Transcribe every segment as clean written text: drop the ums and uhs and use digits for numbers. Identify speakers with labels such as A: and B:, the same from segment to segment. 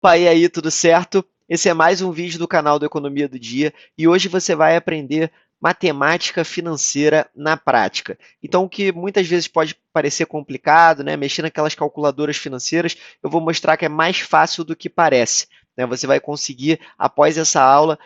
A: Opa, e aí, tudo certo? Esse é mais um vídeo do canal do Economia do Dia e hoje você vai aprender matemática financeira na prática. Então, o que muitas vezes pode parecer complicado, né, mexer naquelas calculadoras financeiras, eu vou mostrar que é mais fácil do que parece, né? Você vai conseguir, após essa aula,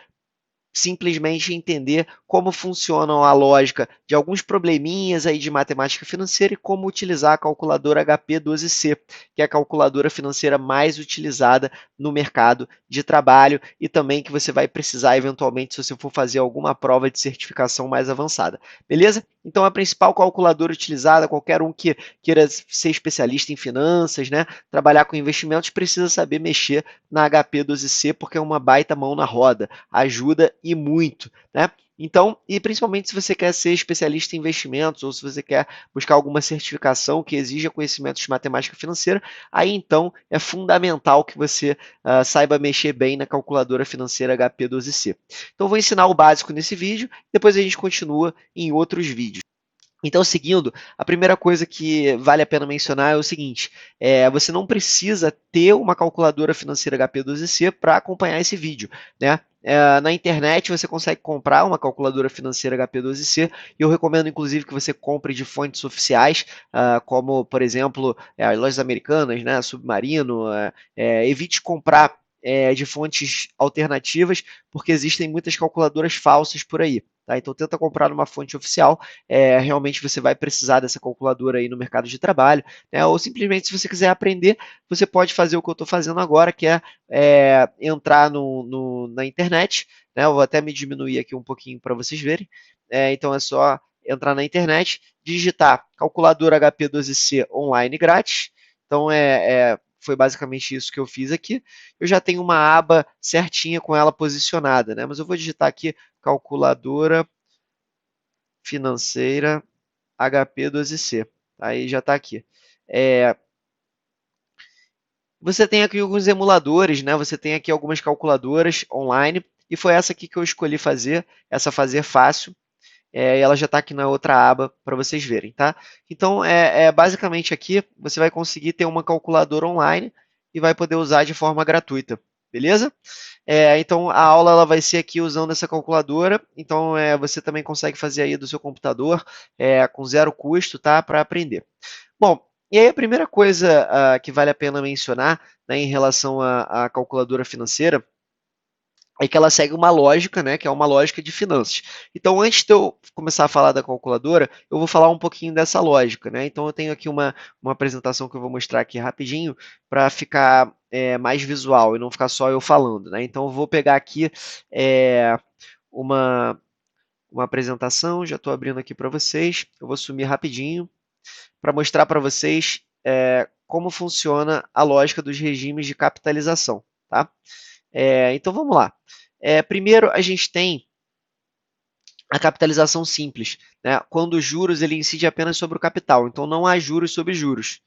A: simplesmente entender como funciona a lógica de alguns probleminhas aí de matemática financeira e como utilizar a calculadora HP12C, que é a calculadora financeira mais utilizada no mercado de trabalho e também que você vai precisar eventualmente se você for fazer alguma prova de certificação mais avançada. Beleza? Então a principal calculadora utilizada, qualquer um que queira ser especialista em finanças, né, trabalhar com investimentos, precisa saber mexer na HP12C porque é uma baita mão na roda, ajuda e muito, né? Então, e principalmente se você quer ser especialista em investimentos ou se você quer buscar alguma certificação que exija conhecimentos de matemática financeira, aí então é fundamental que você saiba mexer bem na calculadora financeira HP12C. Então, eu vou ensinar o básico nesse vídeo, depois a gente continua em outros vídeos. Então, seguindo, a primeira coisa que vale a pena mencionar é o seguinte: você não precisa ter uma calculadora financeira HP12C para acompanhar esse vídeo, né? Na internet você consegue comprar uma calculadora financeira HP12C e eu recomendo inclusive que você compre de fontes oficiais, como por exemplo as lojas americanas, né, Submarino. Evite comprar de fontes alternativas, porque existem muitas calculadoras falsas por aí. Tá? Então tenta comprar uma fonte oficial, realmente você vai precisar dessa calculadora aí no mercado de trabalho, né? Ou simplesmente se você quiser aprender, você pode fazer o que eu estou fazendo agora, que é entrar na internet, né? Eu vou até me diminuir aqui um pouquinho para vocês verem. Então é só entrar na internet, digitar calculadora HP12C online grátis. Então foi basicamente isso que eu fiz aqui. Eu já tenho uma aba certinha com ela posicionada, né? Mas eu vou digitar aqui calculadora financeira HP12C. Aí já está aqui. É, você tem aqui alguns emuladores, né? Você tem aqui algumas calculadoras online. E foi essa aqui que eu escolhi fazer, essa fazer fácil. E ela já está aqui na outra aba para vocês verem, tá? Então, basicamente aqui você vai conseguir ter uma calculadora online e vai poder usar de forma gratuita, beleza? Então, a aula ela vai ser aqui usando essa calculadora. Então, você também consegue fazer aí do seu computador com zero custo, tá? Para aprender. Bom, e aí a primeira coisa que vale a pena mencionar, né, em relação à calculadora financeira é que ela segue uma lógica, né, que é uma lógica de finanças. Então, antes de eu começar a falar da calculadora, eu vou falar um pouquinho dessa lógica, né? Então, eu tenho aqui uma apresentação que eu vou mostrar aqui rapidinho para ficar mais visual e não ficar só eu falando, né? Então, eu vou pegar aqui uma, uma apresentação, já estou abrindo aqui para vocês. Eu vou sumir rapidinho para mostrar para vocês como funciona a lógica dos regimes de capitalização, tá? Então, vamos lá. Primeiro, a gente tem a capitalização simples, né? Quando os juros ele incide apenas sobre o capital, então não há juros sobre juros.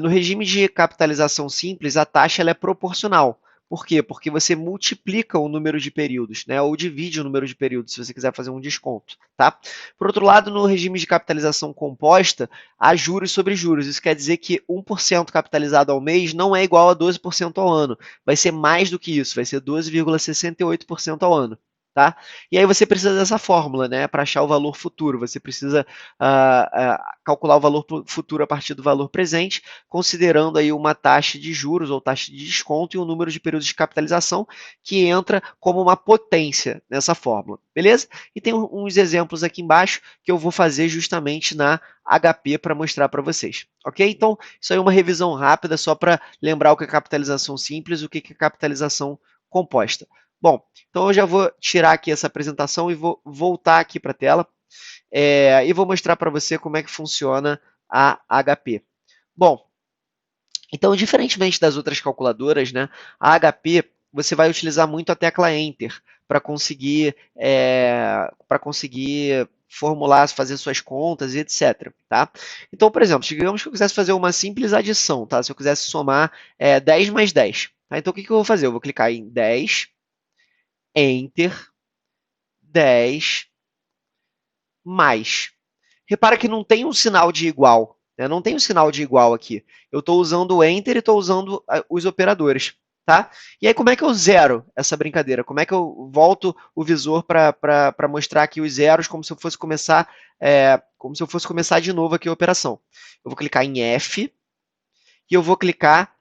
A: No regime de capitalização simples, a taxa ela é proporcional. Por quê? Porque você multiplica o número de períodos, né? Ou divide o número de períodos, se você quiser fazer um desconto, tá? Por outro lado, no regime de capitalização composta, há juros sobre juros. Isso quer dizer que 1% capitalizado ao mês não é igual a 12% ao ano. Vai ser mais do que isso, vai ser 12,68% ao ano. Tá? E aí você precisa dessa fórmula, né, para achar o valor futuro. Você precisa calcular o valor futuro a partir do valor presente, considerando aí uma taxa de juros ou taxa de desconto e um número de períodos de capitalização que entra como uma potência nessa fórmula, beleza? E tem uns exemplos aqui embaixo que eu vou fazer justamente na HP para mostrar para vocês, ok? Então, isso aí é uma revisão rápida só para lembrar o que é capitalização simples, o que é capitalização composta. Bom, então eu já vou tirar aqui essa apresentação e vou voltar aqui para a tela e vou mostrar para você como é que funciona a HP. Bom, então, diferentemente das outras calculadoras, né, a HP você vai utilizar muito a tecla Enter para conseguir formular, fazer suas contas e etc. Tá? Então, por exemplo, digamos que eu quisesse fazer uma simples adição, tá? Se eu quisesse somar 10 mais 10. Tá? Então, o que eu vou fazer? Eu vou clicar em 10, Enter, 10, mais. Repara que não tem um sinal de igual, né? Não tem um sinal de igual aqui. Eu estou usando o Enter e estou usando os operadores. tá? E aí como é que eu zero essa brincadeira? Como é que eu volto o visor para mostrar aqui os zeros como se eu fosse começar de novo aqui a operação? Eu vou clicar em F e eu vou clicar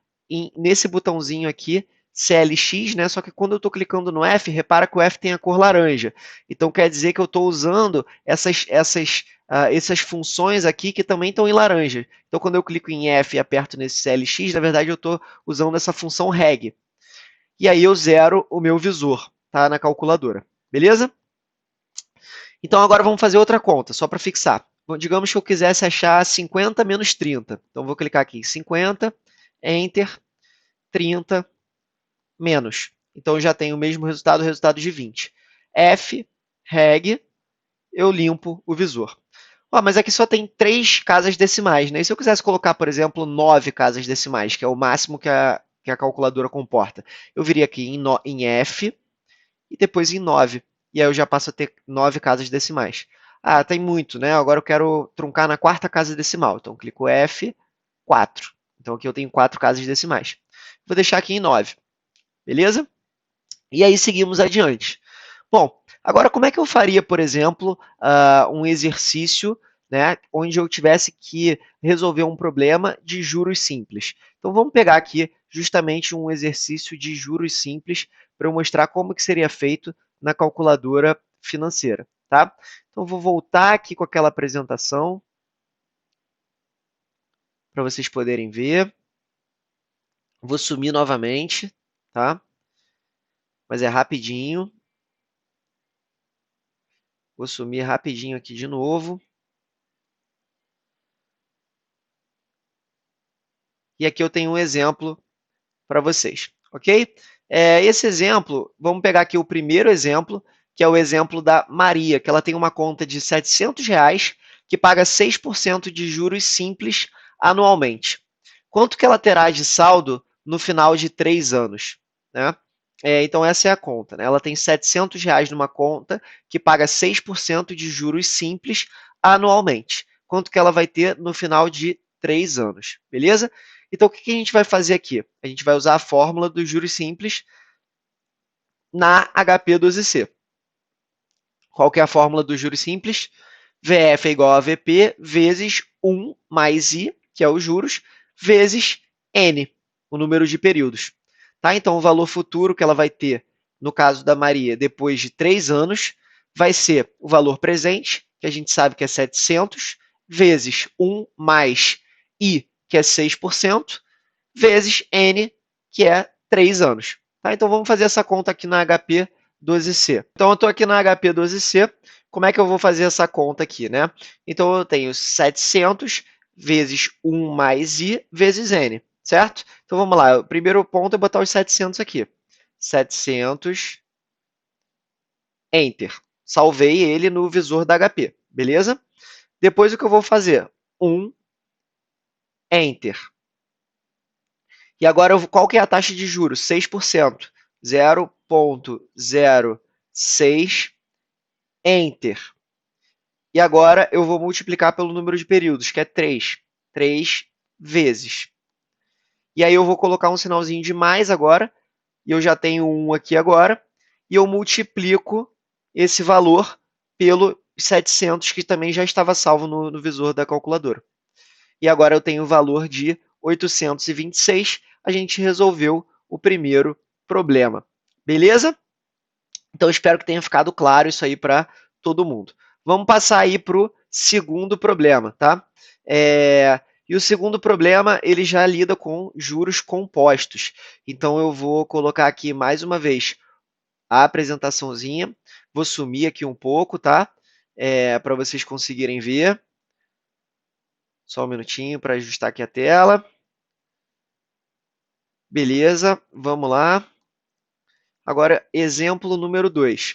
A: nesse botãozinho aqui, CLX, né? Só que quando eu estou clicando no F, repara que o F tem a cor laranja. Então quer dizer que eu estou usando essas funções aqui que também estão em laranja. Então quando eu clico em F e aperto nesse CLX, na verdade eu estou usando essa função reg. E aí eu zero o meu visor, tá? Na calculadora. Beleza? Então agora vamos fazer outra conta, só para fixar. Digamos que eu quisesse achar 50 menos 30. Então vou clicar aqui em 50, Enter, 30, menos. Então eu já tenho o mesmo resultado, resultado de 20. F, reg, eu limpo o visor. Mas aqui só tem 3 casas decimais, né? E se eu quisesse colocar, por exemplo, 9 casas decimais, que é o máximo que a calculadora comporta, eu viria aqui em F e depois em 9. E aí eu já passo a ter 9 casas decimais. Ah, tem muito, né? Agora eu quero truncar na quarta casa decimal. Então clico F, 4. Então aqui eu tenho 4 casas decimais. Vou deixar aqui em 9. Beleza? E aí seguimos adiante. Bom, agora como é que eu faria, por exemplo, um exercício, né, onde eu tivesse que resolver um problema de juros simples? Então vamos pegar aqui justamente um exercício de juros simples para eu mostrar como que seria feito na calculadora financeira, tá? Então vou voltar aqui com aquela apresentação para vocês poderem ver. Vou sumir novamente, tá? Mas é rapidinho. Vou sumir rapidinho aqui de novo. E aqui eu tenho um exemplo para vocês, ok? Esse exemplo, vamos pegar aqui o primeiro exemplo, que é o exemplo da Maria, que ela tem uma conta de R$ 700, que paga 6% de juros simples anualmente. Quanto que ela terá de saldo no final de 3 anos? Né? Então, essa é a conta. Né? Ela tem R$ 700 numa conta que paga 6% de juros simples anualmente. Quanto que ela vai ter no final de 3 anos? Beleza? Então, o que a gente vai fazer aqui? A gente vai usar a fórmula dos juros simples na HP12C. Qual que é a fórmula dos juros simples? VF é igual a VP vezes 1 mais I, que é os juros, vezes N, o número de períodos. Tá? Então, o valor futuro que ela vai ter, no caso da Maria, depois de 3 anos, vai ser o valor presente, que a gente sabe que é 700, vezes 1 mais I, que é 6%, vezes N, que é 3 anos. Tá? Então, vamos fazer essa conta aqui na HP12C. Então, eu estou aqui na HP12C. Como é que eu vou fazer essa conta aqui? Né? Então, eu tenho 700 vezes 1 mais I vezes N, certo? Então, vamos lá. O primeiro ponto é botar os 700 aqui. 700, Enter. Salvei ele no visor da HP, beleza? Depois, o que eu vou fazer? 1, Enter. E agora, qual que é a taxa de juros? 6%. 0,06, Enter. E agora eu vou multiplicar pelo número de períodos, que é 3. 3 vezes. E aí eu vou colocar um sinalzinho de mais agora, e eu já tenho 1 aqui agora, e eu multiplico esse valor pelo 700, que também já estava salvo no visor da calculadora. E agora eu tenho o valor de 826, a gente resolveu o primeiro problema. Beleza? Então, espero que tenha ficado claro isso aí para todo mundo. Vamos passar aí para o segundo problema, tá? E o segundo problema, ele já lida com juros compostos. Então, eu vou colocar aqui mais uma vez a apresentaçãozinha. Vou sumir aqui um pouco, tá? Para vocês conseguirem ver. Só um minutinho para ajustar aqui a tela. Beleza, vamos lá. Agora, exemplo número 2.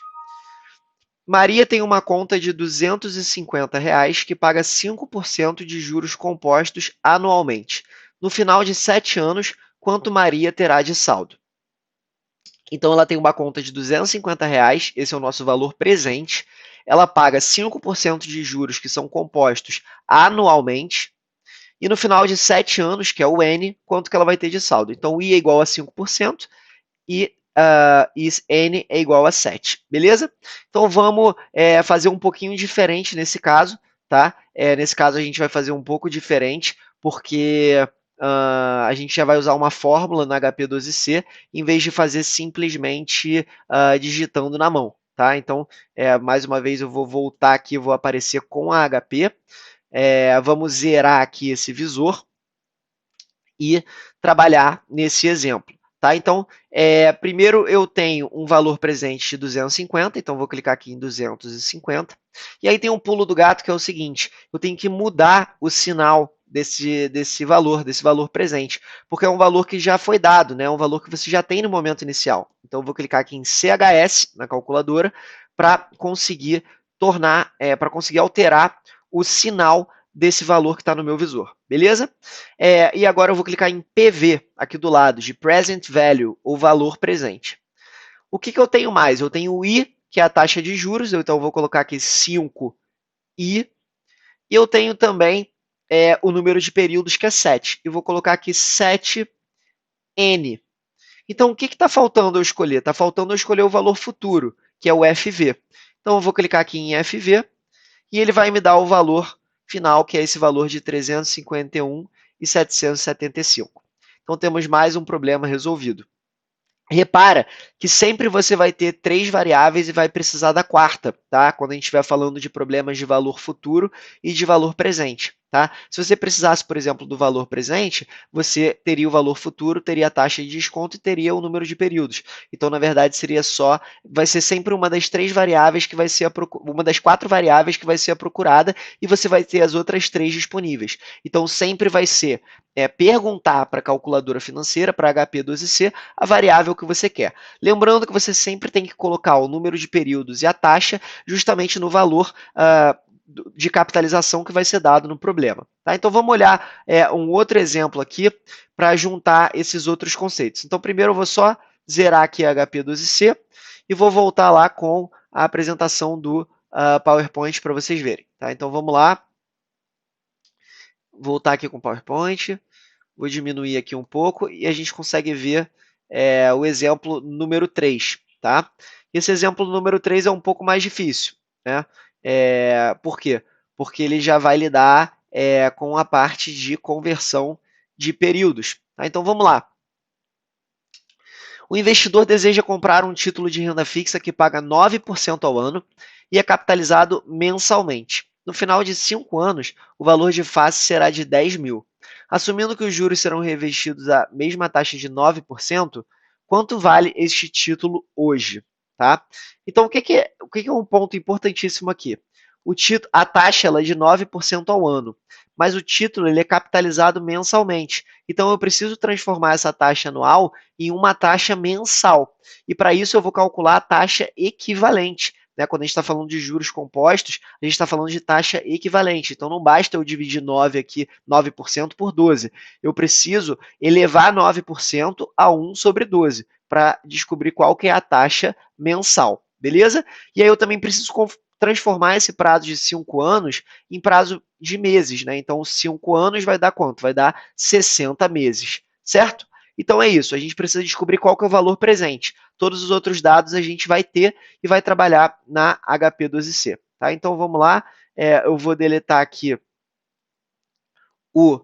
A: Maria tem uma conta de R$ 250 que paga 5% de juros compostos anualmente. No final de 7 anos, quanto Maria terá de saldo? Então, ela tem uma conta de R$ 250, esse é o nosso valor presente. Ela paga 5% de juros que são compostos anualmente. E no final de 7 anos, que é o N, quanto que ela vai ter de saldo? Então, I é igual a 5%, e is n é igual a 7, beleza? Então vamos fazer um pouquinho diferente nesse caso, tá? Nesse caso a gente vai fazer um pouco diferente, porque a gente já vai usar uma fórmula no HP12C, em vez de fazer simplesmente digitando na mão, tá? Então, mais uma vez eu vou voltar aqui, vou aparecer com a HP, vamos zerar aqui esse visor e trabalhar nesse exemplo. Tá? Então, primeiro eu tenho um valor presente de 250, então vou clicar aqui em 250. E aí tem um pulo do gato que é o seguinte, eu tenho que mudar o sinal desse valor presente, porque é um valor que já foi dado, né? É um valor que você já tem no momento inicial. Então, eu vou clicar aqui em CHS, na calculadora, para conseguir para conseguir alterar o sinal desse valor que está no meu visor, beleza? E agora eu vou clicar em PV, aqui do lado, de Present Value, ou valor presente. O que eu tenho mais? Eu tenho o I, que é a taxa de juros, então eu vou colocar aqui 5I, e eu tenho também o número de períodos, que é 7. Eu vou colocar aqui 7N. Então, o que está faltando eu escolher? Está faltando eu escolher o valor futuro, que é o FV. Então, eu vou clicar aqui em FV, e ele vai me dar o valor final, que é esse valor de 351,775. Então, temos mais um problema resolvido. Repara que sempre você vai ter 3 variáveis e vai precisar da quarta, tá? Quando a gente estiver falando de problemas de valor futuro e de valor presente, tá? Se você precisasse, por exemplo, do valor presente, você teria o valor futuro, teria a taxa de desconto e teria o número de períodos. Então, na verdade, vai ser sempre uma das 3 variáveis que vai ser uma das 4 variáveis que vai ser a procurada e você vai ter as outras 3 disponíveis. Então, sempre vai ser perguntar para a calculadora financeira, para a HP12C, a variável que você quer. Lembrando que você sempre tem que colocar o número de períodos e a taxa justamente no valor de capitalização que vai ser dado no problema. Tá? Então vamos olhar um outro exemplo aqui para juntar esses outros conceitos. Então primeiro eu vou só zerar aqui a HP12C e vou voltar lá com a apresentação do PowerPoint para vocês verem. Tá? Então vamos lá. Voltar aqui com o PowerPoint. Vou diminuir aqui um pouco e a gente consegue ver o exemplo número 3. Tá? Esse exemplo número 3 é um pouco mais difícil. Né? Por quê? Porque ele já vai lidar com a parte de conversão de períodos. Tá? Então vamos lá. O investidor deseja comprar um título de renda fixa que paga 9% ao ano e é capitalizado mensalmente. No final de 5 anos, o valor de face será de 10 mil. Assumindo que os juros serão revestidos à mesma taxa de 9%, quanto vale este título hoje? Tá? Então, o que é um ponto importantíssimo aqui? A taxa ela é de 9% ao ano, mas o título ele é capitalizado mensalmente. Então, eu preciso transformar essa taxa anual em uma taxa mensal. E para isso, eu vou calcular a taxa equivalente. Né? Quando a gente está falando de juros compostos, a gente está falando de taxa equivalente. Então, não basta eu dividir 9 aqui, 9% por 12. Eu preciso elevar 9% a 1 sobre 12 para descobrir qual que é a taxa mensal. Beleza? E aí eu também preciso transformar esse prazo de 5 anos em prazo de meses, né? Então, 5 anos vai dar quanto? Vai dar 60 meses, certo? Então é isso, a gente precisa descobrir qual que é o valor presente. Todos os outros dados a gente vai ter e vai trabalhar na HP12C. Tá? Então vamos lá, eu vou deletar aqui o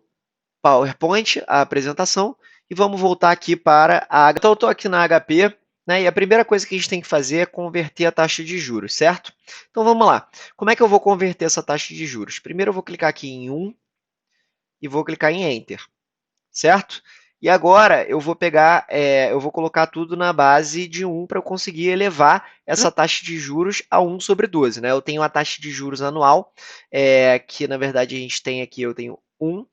A: PowerPoint, a apresentação, e vamos voltar aqui para a HP. Então eu estou aqui na HP, né, e a primeira coisa que a gente tem que fazer é converter a taxa de juros, certo? Então vamos lá. Como é que eu vou converter essa taxa de juros? Primeiro eu vou clicar aqui em 1 e vou clicar em Enter, certo? E agora eu vou eu vou colocar tudo na base de 1 para eu conseguir elevar essa taxa de juros a 1 sobre 12. Né? Eu tenho a taxa de juros anual, que na verdade a gente tem aqui, eu tenho 1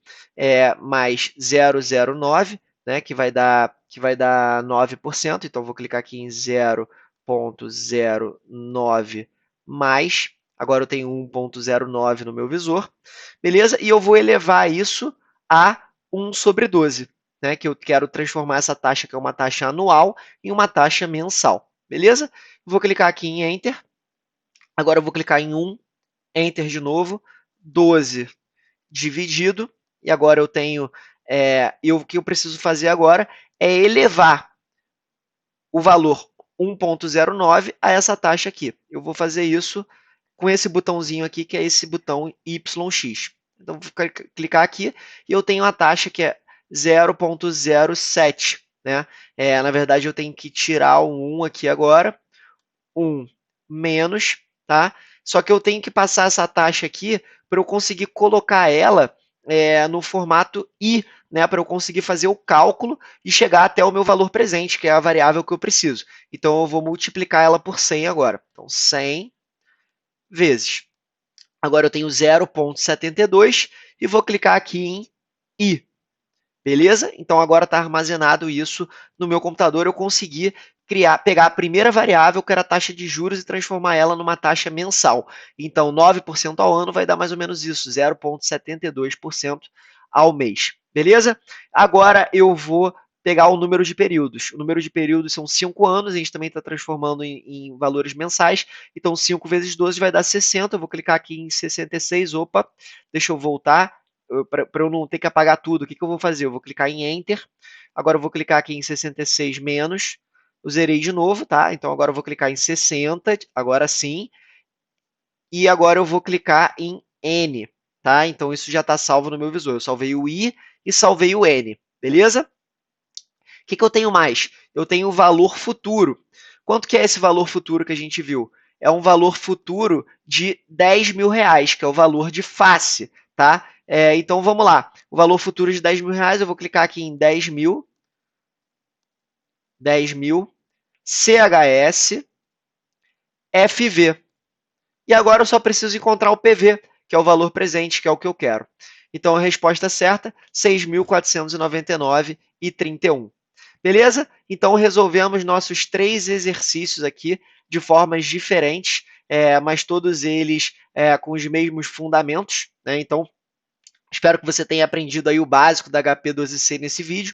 A: mais 0,09, né, que vai dar 9%. Então, eu vou clicar aqui em 0,09 mais. Agora eu tenho 1,09 no meu visor. Beleza? E eu vou elevar isso a 1 sobre 12, né, que eu quero transformar essa taxa, que é uma taxa anual, em uma taxa mensal. Beleza? Vou clicar aqui em Enter. Agora eu vou clicar em 1, Enter de novo, 12 dividido, e agora eu tenho, o que eu preciso fazer agora é elevar o valor 1,09 a essa taxa aqui. Eu vou fazer isso com esse botãozinho aqui, que é esse botão YX. Então, vou clicar aqui e eu tenho a taxa que é 0,07. Né? Na verdade, eu tenho que tirar o 1 aqui agora. 1 menos, tá? Só que eu tenho que passar essa taxa aqui para eu conseguir colocar ela no formato I, né, para eu conseguir fazer o cálculo e chegar até o meu valor presente, que é a variável que eu preciso. Então, eu vou multiplicar ela por 100 agora. Então, 100 vezes. Agora eu tenho 0,72 e vou clicar aqui em I. Beleza? Então, agora está armazenado isso no meu computador. Eu consegui pegar a primeira variável, que era a taxa de juros, e transformar ela numa taxa mensal. Então, 9% ao ano vai dar mais ou menos isso, 0,72% ao mês. Beleza? Agora eu vou pegar o número de períodos. O número de períodos são 5 anos, a gente também está transformando em valores mensais. Então, 5 vezes 12 vai dar 60. Eu vou clicar aqui em 66. Opa, deixa eu voltar. Para eu não ter que apagar tudo, o que eu vou fazer? Eu vou clicar em Enter, agora eu vou clicar aqui em 66 menos, eu zerei de novo, tá? Então agora eu vou clicar em 60, agora sim, e agora eu vou clicar em N, tá? Então isso já está salvo no meu visor, eu salvei o I e salvei o N, beleza? O que eu tenho mais? Eu tenho o valor futuro. Quanto que é esse valor futuro que a gente viu? É um valor futuro de 10 mil reais, que é o valor de face, tá? Então, vamos lá. O valor futuro de 10 mil reais, eu vou clicar aqui em 10 mil, CHS, FV. E agora eu só preciso encontrar o PV, que é o valor presente, que é o que eu quero. Então, a resposta certa, 6.499,31. Beleza? Então, resolvemos nossos 3 exercícios aqui de formas diferentes, mas todos eles com os mesmos fundamentos. Né? Então, espero que você tenha aprendido aí o básico da HP12C nesse vídeo.